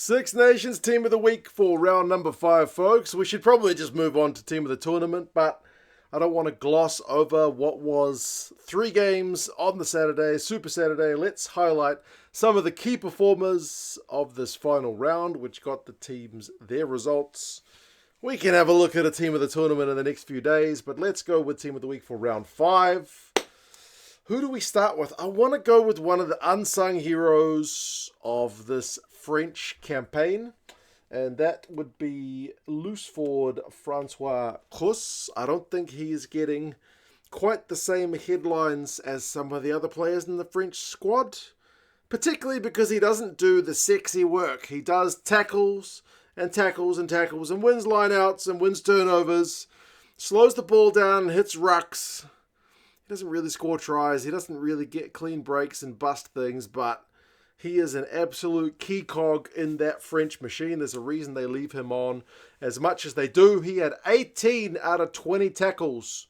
Six Nations Team of the Week for round number 5, folks. We should probably just move on to Team of the Tournament, but I don't want to gloss over what was 3 games on the Saturday, Super Saturday. Let's highlight some of the key performers of this final round, which got the teams their results. We can have a look at a Team of the Tournament in the next few days, but let's go with Team of the Week for round 5. Who do we start with? I want to go with one of the unsung heroes of this French campaign, and that would be loose forward Francois Cros. I don't think he is getting quite the same headlines as some of the other players in the French squad, particularly because he doesn't do the sexy work. He does tackles and tackles and tackles and wins lineouts and wins turnovers, slows the ball down and hits rucks. He doesn't really score tries. He doesn't really get clean breaks and bust things, but he is an absolute key cog in that French machine. There's a reason they leave him on as much as they do. He had 18 out of 20 tackles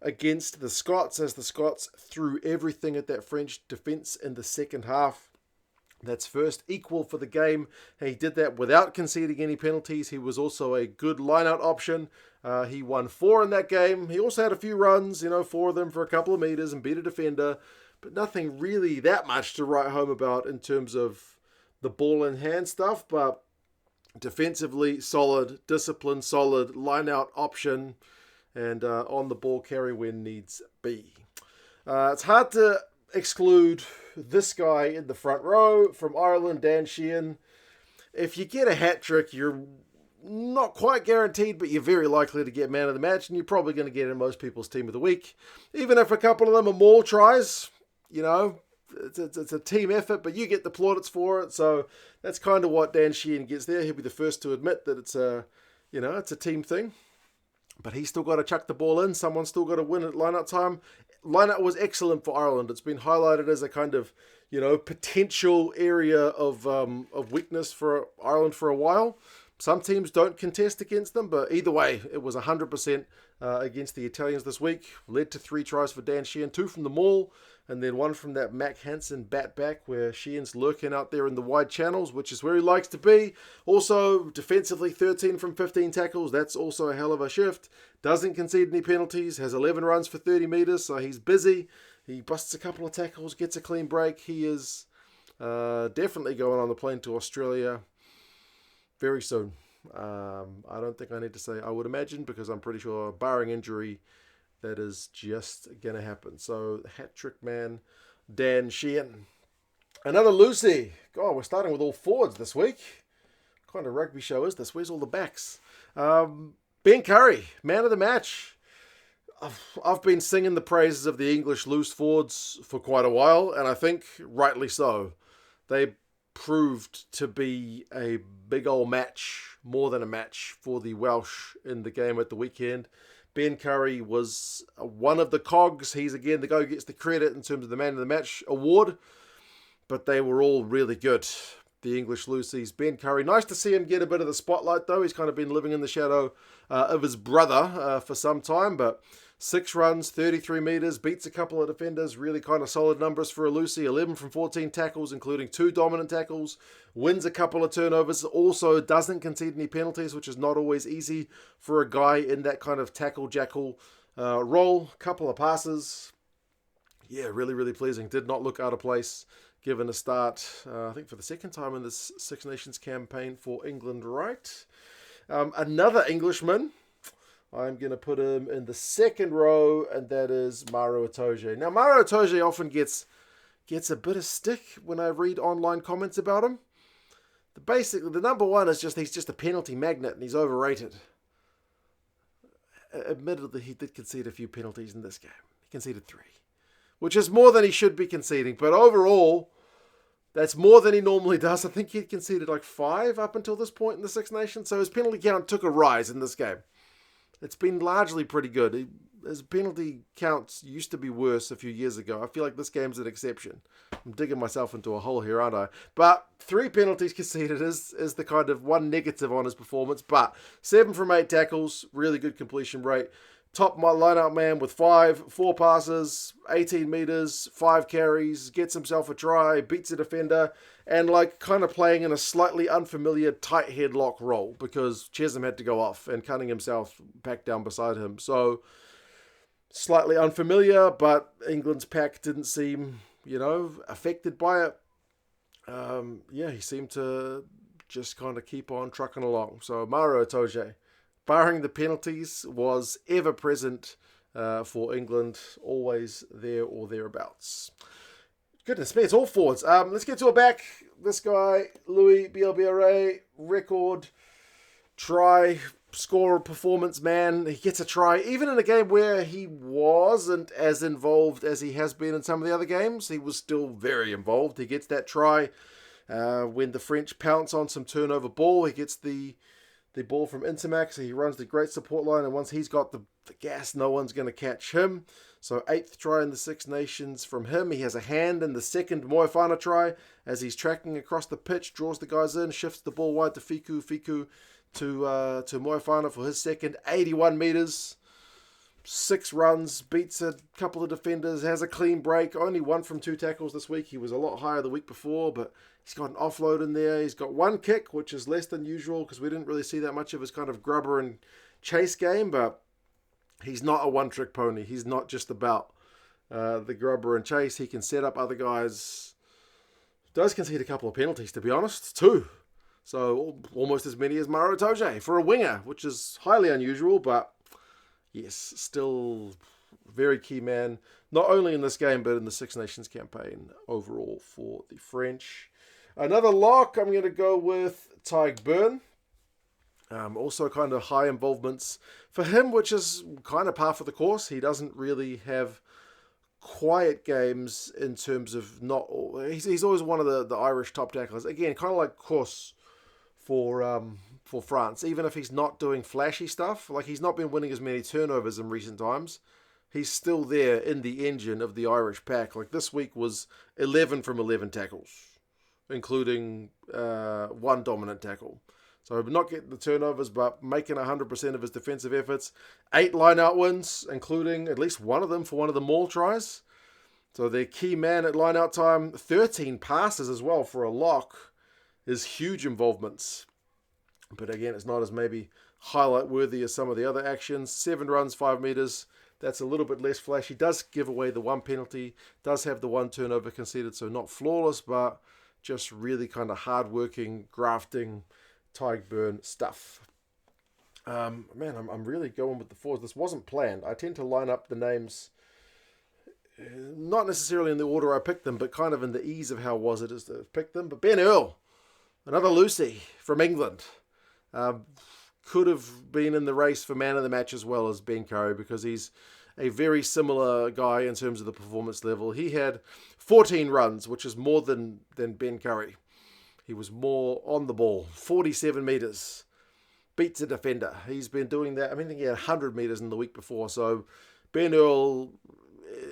against the Scots as the Scots threw everything at that French defence in the second half. That's first equal for the game. He did that without conceding any penalties. He was also a good line-out option. He won 4 in that game. He also had a few runs, 4 of them for a couple of meters and beat a defender. But nothing really that much to write home about in terms of the ball in hand stuff. But defensively, solid, discipline, solid, line-out option, and on the ball carry when needs be. It's hard to exclude this guy in the front row from Ireland, Dan Sheehan. If you get a hat-trick, you're not quite guaranteed, but you're very likely to get man of the match, and you're probably going to get in most people's Team of the Week. Even if a couple of them are maul tries, it's a team effort, but you get the plaudits for it. So that's kind of what Dan Sheehan gets there. He'll be the first to admit that it's a team thing. But he's still got to chuck the ball in. Someone's still got to win at line-out time. Line-out was excellent for Ireland. It's been highlighted as a kind of, potential area of weakness for Ireland for a while. Some teams don't contest against them, but either way, it was 100% against the Italians this week. Led to 3 tries for Dan Sheehan, 2 from the maul, and then 1 from that Mack Hansen bat back where Sheehan's lurking out there in the wide channels, which is where he likes to be. Also, defensively, 13 from 15 tackles. That's also a hell of a shift. Doesn't concede any penalties, has 11 runs for 30 meters, so he's busy. He busts a couple of tackles, gets a clean break. He is definitely going on the plane to Australia very soon. I don't think I need to say I would imagine, because I'm pretty sure, barring injury, that is just going to happen. So, hat-trick man, Dan Sheehan. Another Lucy. God, we're starting with all forwards this week. What kind of rugby show is this? Where's all the backs? Ben Curry, man of the match. I've been singing the praises of the English loose forwards for quite a while, and I think rightly so. They proved to be a big old match, more than a match, for the Welsh in the game at the weekend. Ben Curry was one of the cogs. He's, again, the guy who gets the credit in terms of the Man of the Match award, but they were all really good, the English loosies. Ben Curry, nice to see him get a bit of the spotlight, though. He's kind of been living in the shadow of his brother for some time, but 6 runs, 33 meters, beats a couple of defenders, really kind of solid numbers for a Lucy. 11 from 14 tackles, including 2 dominant tackles, wins a couple of turnovers, also doesn't concede any penalties, which is not always easy for a guy in that kind of tackle jackal role. Couple of passes. Yeah, really, really pleasing. Did not look out of place given a start, I think for the second time in this Six Nations campaign for England, right? Another Englishman, I'm going to put him in the second row, and that is Maro Itoje. Now, Maro Itoje often gets a bit of stick when I read online comments about him. The number one is he's just a penalty magnet, and he's overrated. Admittedly, he did concede a few penalties in this game. He conceded 3, which is more than he should be conceding. But overall, that's more than he normally does. I think he conceded 5 up until this point in the Six Nations, so his penalty count took a rise in this game. It's been largely pretty good. His penalty counts used to be worse a few years ago. I feel like this game's an exception. I'm digging myself into a hole here, aren't I? But 3 penalties conceded is the kind of one negative on his performance. But 7 from 8 tackles, really good completion rate. Top line-out man with 4 passes, 18 meters, 5 carries, gets himself a try, beats a defender, and like kind of playing in a slightly unfamiliar tight headlock role because Chisholm had to go off and Cunning himself back down beside him. So slightly unfamiliar, but England's pack didn't seem, affected by it. He seemed to just kind of keep on trucking along. So Maro Itoje, barring the penalties, was ever present for England, always there or thereabouts. Goodness me, it's all forwards. Let's get to a back. This guy, Louis Bielle-Biarrey, record try scorer performance man. He gets a try, even in a game where he wasn't as involved as he has been in some of the other games. He was still very involved. He gets that try when the French pounce on some turnover ball. He gets the ball from Ntamack, so he runs the great support line, and once he's got the gas, no one's going to catch him. So 8th try in the Six Nations from him. He has a hand in the second Moefana try as he's tracking across the pitch, draws the guys in, shifts the ball wide to Fickou. Fickou to Moefana for his second, 81 metres, 6 runs, beats a couple of defenders, has a clean break, only 1 from 2 tackles this week. He was a lot higher the week before, but he's got an offload in there. He's got 1 kick, which is less than usual because we didn't really see that much of his kind of grubber and chase game, but he's not a one-trick pony. He's not just about the grubber and chase. He can set up other guys. Does concede a couple of penalties, to be honest. 2. So almost as many as Maro Itoje for a winger, which is highly unusual, but yes, still very key man, not only in this game, but in the Six Nations campaign overall for the French. Another lock, I'm going to go with Tadhg Beirne. Also kind of high involvements for him, which is kind of par for the course. He doesn't really have quiet games in terms of he's always one of the Irish top tacklers. Again, kind of like Cros for France. Even if he's not doing flashy stuff, like he's not been winning as many turnovers in recent times, he's still there in the engine of the Irish pack. Like this week was 11 from 11 tackles, including 1 dominant tackle. So not getting the turnovers, but making 100% of his defensive efforts. 8 line-out wins, including at least one of them for one of the maul tries. So their key man at line-out time. 13 passes as well for a lock is huge involvements. But again, it's not as maybe highlight-worthy as some of the other actions. 7 runs, 5 metres. That's a little bit less flashy. Does give away the 1 penalty. Does have the 1 turnover conceded, so not flawless, but just really kind of hard-working, grafting Tadhg Beirne stuff. I'm really going with the forwards. This wasn't planned. I tend to line up the names not necessarily in the order I picked them, but kind of in the ease of how it is to pick them. But Ben Earl, another Lucy from England, could have been in the race for man of the match as well as Ben Curry because he's a very similar guy in terms of the performance level. He had 14 runs, which is more than Ben Curry. He was more on the ball, 47 metres, beats a defender. He's been doing that. I think he had 100 metres in the week before. So Ben Earl,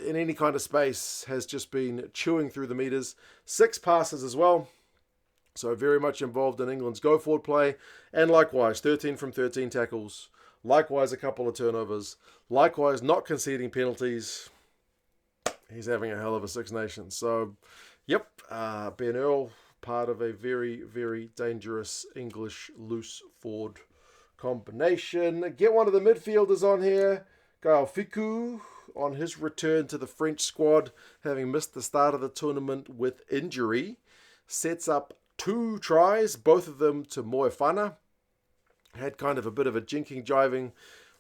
in any kind of space, has just been chewing through the metres. 6 passes as well. So very much involved in England's go-forward play. And likewise, 13 from 13 tackles. Likewise, a couple of turnovers. Likewise, not conceding penalties. He's having a hell of a Six Nations. So, yep, Ben Earl, part of a very, very dangerous English loose forward combination. Get one of the midfielders on here. Gael Fickou on his return to the French squad, having missed the start of the tournament with injury. Sets up 2 tries, both of them to Moefana. Had kind of a bit of a jinking, jiving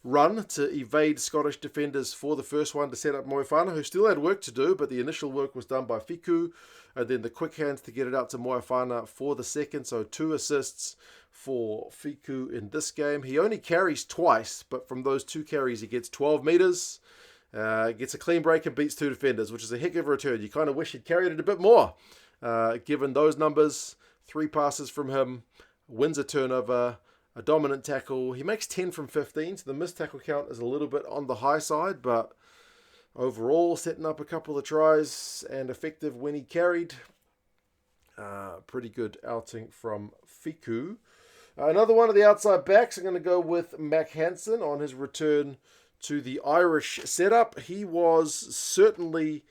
run to evade Scottish defenders for the first one to set up Moefana, who still had work to do, but the initial work was done by Fickou, and then the quick hands to get it out to Moefana for the second. So 2 assists for Fickou in this game. He only carries twice, but from those 2 carries he gets 12 metres, gets a clean break and beats 2 defenders, which is a heck of a return. You kind of wish he'd carried it a bit more, given those numbers. 3 passes from him, wins a turnover, a dominant tackle. He makes 10 from 15, so the missed tackle count is a little bit on the high side, but overall setting up a couple of tries and effective when he carried. Pretty good outing from Fickou. Another one of the outside backs, I'm going to go with Mack Hansen on his return to the Irish setup. He was certainly,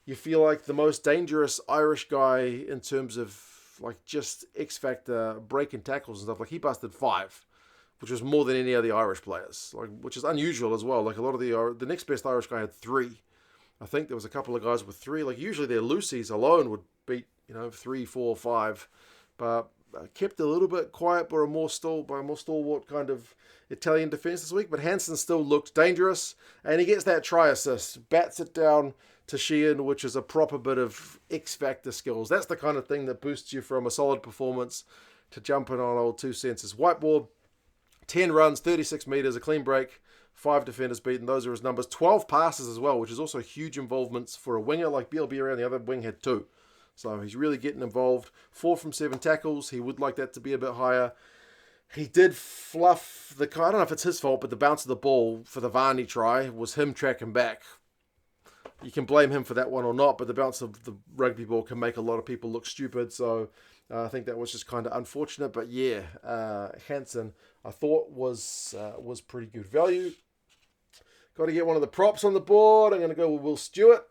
you feel like, the most dangerous Irish guy in terms of like just X factor breaking tackles and stuff. Like he busted 5, which was more than any of the Irish players. Like, which is unusual as well. Like a lot of the next best Irish guy had 3. I think there was a couple of guys with 3. Like usually their loosies alone would beat 3, 4, 5, but kept a little bit quiet by a more stalwart kind of Italian defence this week. But Hansen still looked dangerous, and he gets that try assist, bats it down to Sheehan, which is a proper bit of X factor skills. That's the kind of thing that boosts you from a solid performance to jumping on old 2 cents. Whiteboard, 10 runs, 36 metres, a clean break, 5 defenders beaten. Those are his numbers. 12 passes as well, which is also huge involvements for a winger. Like Bielle-Biarrey on the other wing had 2. So he's really getting involved. 4 from 7 tackles. He would like that to be a bit higher. He did fluff I don't know if it's his fault, but the bounce of the ball for the Varney try was him tracking back. You can blame him for that one or not, but the bounce of the rugby ball can make a lot of people look stupid. So I think that was just kind of unfortunate. But yeah, Hansen I thought was pretty good value. Got to get one of the props on the board. I'm going to go with Will Stuart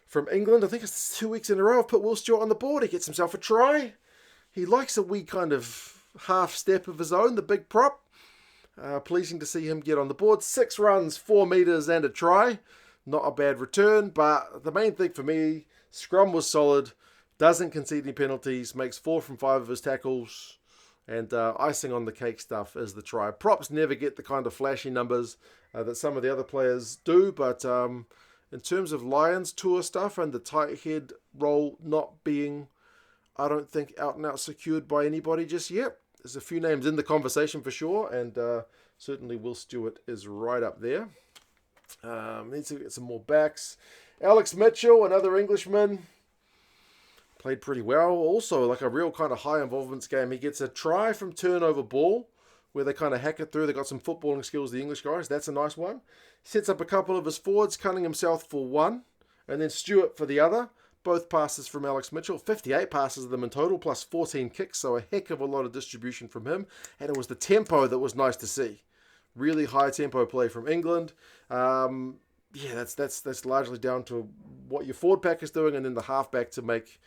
from England. I think it's 2 weeks in a row I've put Will Stuart on the board. He gets himself a try. He likes a wee kind of half step of his own, the big prop. Pleasing to see him get on the board. 6 runs, 4 metres and a try. Not a bad return, but the main thing for me, scrum was solid, doesn't concede any penalties, makes 4 from 5 of his tackles, and icing on the cake stuff is the try. Props never get the kind of flashy numbers that some of the other players do, but in terms of Lions tour stuff and the tight head role not being, I don't think, out and out secured by anybody just yet. There's a few names in the conversation for sure, and certainly Will Stuart is right up there. Needs to get some more backs. Alex Mitchell, another Englishman, played pretty well. Also, like a real kind of high involvement game. He gets a try from turnover ball where they kind of hack it through. They got some footballing skills, the English guys. That's a nice one. Sets up a couple of his forwards, cutting himself for 1, and then Stuart for the other. Both passes from Alex Mitchell. 58 passes of them in total, plus 14 kicks, so a heck of a lot of distribution from him. And it was the tempo that was nice to see. Really high tempo play from England. That's largely down to what your forward pack is doing, and then the halfback to make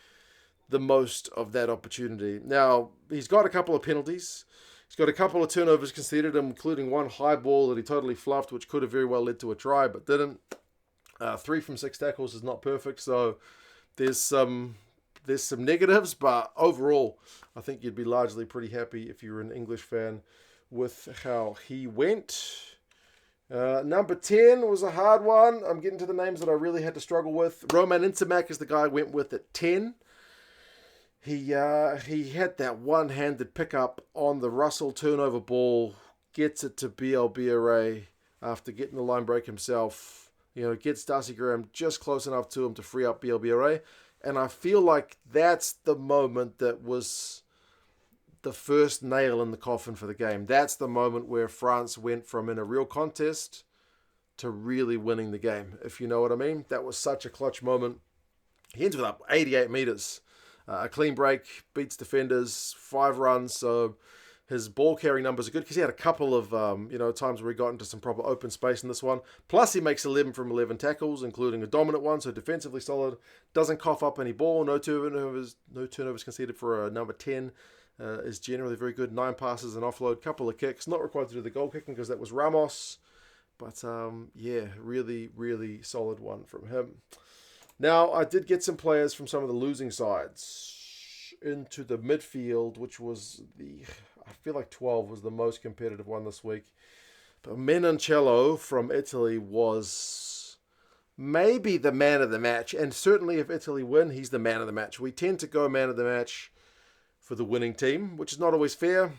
the most of that opportunity. Now, he's got a couple of penalties. He's got a couple of turnovers conceded, including one high ball that he totally fluffed, which could have very well led to a try, but didn't. 3 from 6 tackles is not perfect, so there's some negatives, but overall, I think you'd be largely pretty happy if you're an English fan with how he went. Number 10 was a hard one. I'm getting to the names that I really had to struggle with. Roman Ntamack is the guy I went with at 10. He had that one-handed pickup on the Russell turnover ball, gets it to Bielle-Biarrey after getting the line break himself. Gets Darcy Graham just close enough to him to free up Bielle-Biarrey. And I feel like that's the moment that was the first nail in the coffin for the game. That's the moment where France went from in a real contest to really winning the game, if you know what I mean. That was such a clutch moment. He ends with up 88 metres. A clean break, beats defenders, 5 runs, so his ball carrying numbers are good because he had a couple of times where he got into some proper open space in this one. Plus he makes 11 from 11 tackles, including a dominant one, so defensively solid. Doesn't cough up any ball, no turnovers conceded for a number 10. Is generally very good. 9 passes and offload, couple of kicks. Not required to do the goal kicking because that was Ramos. But really, really solid one from him. Now, I did get some players from some of the losing sides into the midfield, which was I feel like 12 was the most competitive one this week. But Menoncello from Italy was maybe the man of the match. And certainly if Italy win, he's the man of the match. We tend to go man of the match for the winning team, which is not always fair.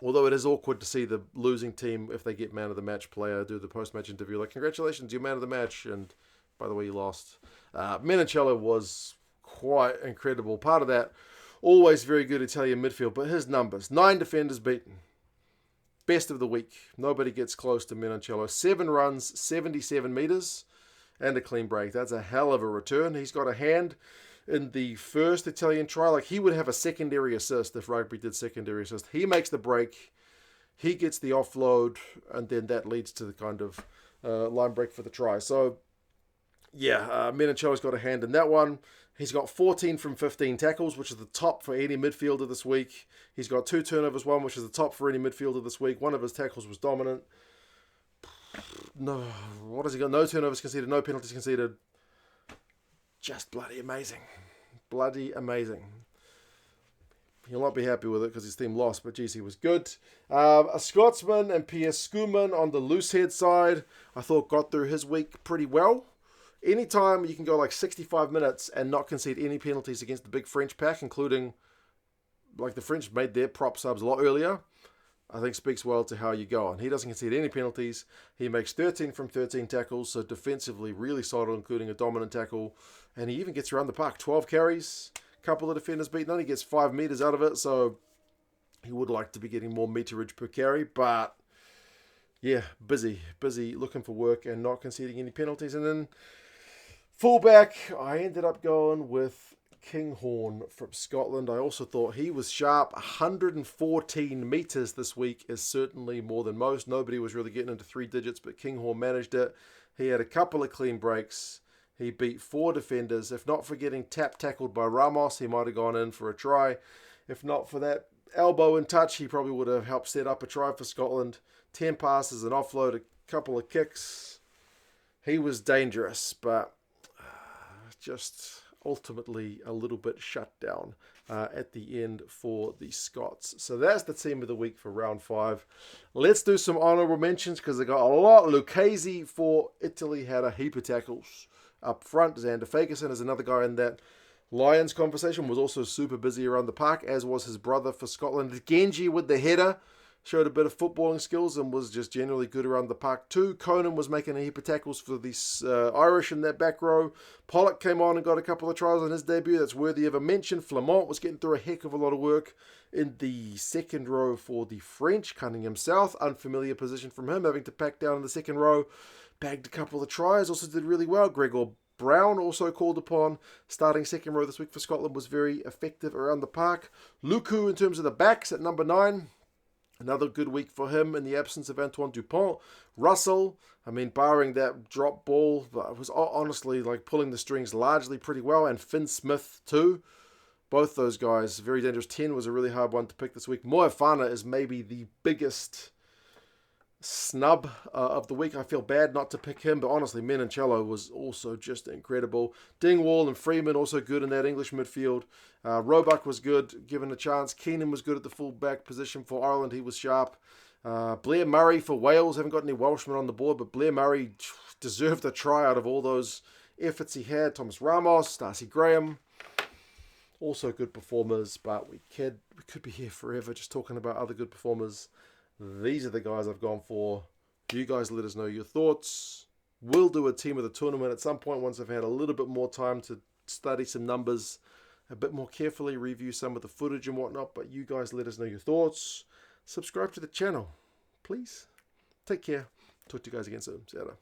Although it is awkward to see the losing team, if they get man of the match player, do the post-match interview like, congratulations, you're man of the match, and by the way, you lost. Menoncello was quite incredible. Part of that, always very good Italian midfield, but his numbers, 9 defenders beaten. Best of the week. Nobody gets close to Menoncello. 7 runs, 77 metres, and a clean break. That's a hell of a return. He's got a hand in the first Italian try. Like, he would have a secondary assist if Rugby did secondary assist. He makes the break. He gets the offload, and then that leads to the kind of line break for the try. So, yeah, Menoncello's got a hand in that one. He's got 14 from 15 tackles, which is the top for any midfielder this week. He's got 2 turnovers, which is the top for any midfielder this week. One of his tackles was dominant. No, what has he got? No turnovers conceded, no penalties conceded. Just bloody amazing. Bloody amazing. He'll not be happy with it because his team lost, but geez, he was good. A Scotsman and Pierre Schoeman on the loose head side, I thought got through his week pretty well. Anytime you can go like 65 minutes and not concede any penalties against the big French pack, including like the French made their prop subs a lot earlier, I think speaks well to how you go. And he doesn't concede any penalties. He makes 13 from 13 tackles, so defensively really solid, including a dominant tackle. And he even gets around the park. 12 carries, a couple of defenders beaten on. He gets 5 meters out of it, so he would like to be getting more meterage per carry. But yeah, busy looking for work and not conceding any penalties. And then fullback, I ended up going with Kinghorn from Scotland. I also thought he was sharp. 114 meters this week is certainly more than most. Nobody was really getting into 3 digits, but Kinghorn managed it. He had a couple of clean breaks. He beat 4 defenders. If not for getting tackled by Ramos, he might have gone in for a try. If not for that elbow and touch, he probably would have helped set up a try for Scotland. 10 passes, an offload, a couple of kicks. He was dangerous, but just ultimately a little bit shut down at the end for the Scots. So that's the team of the week for round 5. Let's do some honourable mentions because they got a lot. Lucchese for Italy had a heap of tackles up front. Xander Fagerson is another guy in that Lions conversation, was also super busy around the park, as was his brother for Scotland. Genji with the header showed a bit of footballing skills and was just generally good around the park too. Conan was making a heap of tackles for the Irish in that back row. Pollock came on and got a couple of tries on his debut. That's worthy of a mention. Flamont was getting through a heck of a lot of work in the second row for the French. Cunningham South, unfamiliar position from him, having to pack down in the second row. Bagged a couple of tries, also did really well. Gregor Brown also called upon. Starting second row this week for Scotland, was very effective around the park. Luku in terms of the backs at number 9. Another good week for him in the absence of Antoine Dupont. Russell, I mean, barring that drop ball, but was honestly like pulling the strings largely pretty well. And Finn Smith too. Both those guys, very dangerous. 10 was a really hard one to pick this week. Moefana is maybe the biggest snub of the week. I feel bad not to pick him, but honestly, Menoncello was also just incredible. Dingwall and Freeman also good in that English midfield. Roebuck was good, given a chance. Keenan was good at the full-back position for Ireland. He was sharp. Blair Murray for Wales. Haven't got any Welshmen on the board, but Blair Murray deserved a try out of all those efforts he had. Thomas Ramos, Darcy Graham, also good performers, but we could be here forever just talking about other good performers. These are the guys I've gone for. You guys let us know your thoughts. We'll do a team of the tournament at some point once I've had a little bit more time to study some numbers, a bit more carefully review some of the footage and whatnot. But you guys let us know your thoughts. Subscribe to the channel, please. Take care. Talk to you guys again soon. See you later.